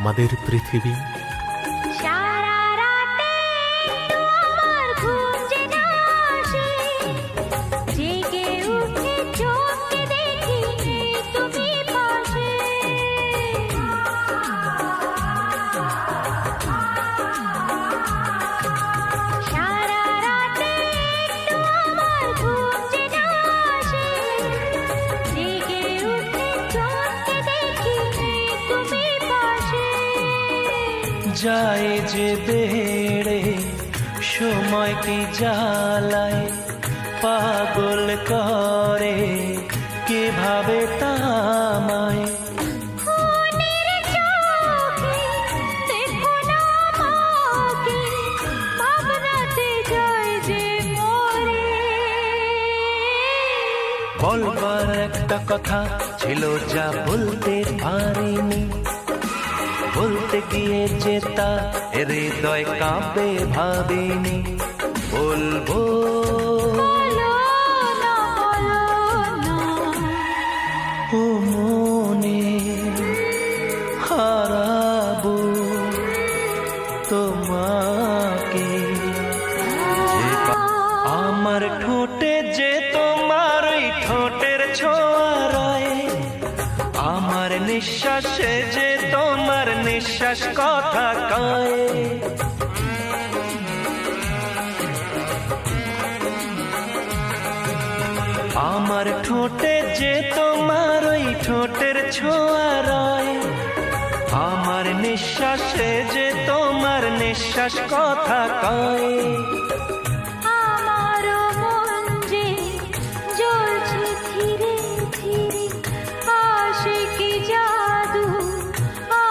আমাদের পৃথিবী। সারা রাতে একটু আমার ঘুম যে না আসে, জেগে উঠে চোখে দেখি নেই তুমি পাশে। সারা রাতে একটু আমার ঘুম যে না আসে, জেগে উঠে চোখে দেখি নেই তুমি পাশে। যায় যে বেড়ে সময় কি জ্বালায়, পাগল করে কিভাবে তামায়। খুনের চোখে দেখো না আমাকে, ভাবনাতে যায় যে মরে। বলবার একটা কথা ছিল যা বলতে পারিনি, বলতে গিয়ে যে তা হৃদয় কাঁপে ভাবিনি। বলবো বলো না, বলো না, ও মনে হারাবো তোমাকে। যে আমার ঠোঁটে যে তোমার ওই ঠোঁটের ছোঁয়ারায়, আমার নিঃশ্বাসে যে তোমার নিঃশ্বাস কথা কয়। আমার ঠোঁটে যে তোমার ওই ঠোঁটের ছোঁয়ারায়, আমার নিঃশ্বাসে যে তোমার নিঃশ্বাস কথা কয়। আমারও মন যে জ্বলছে ধীরে ধীরে, আশিকি জাদু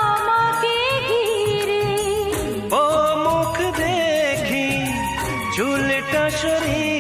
আমাকে ঘিরে। ও মুখ দেখি চুলটা সরিয়ে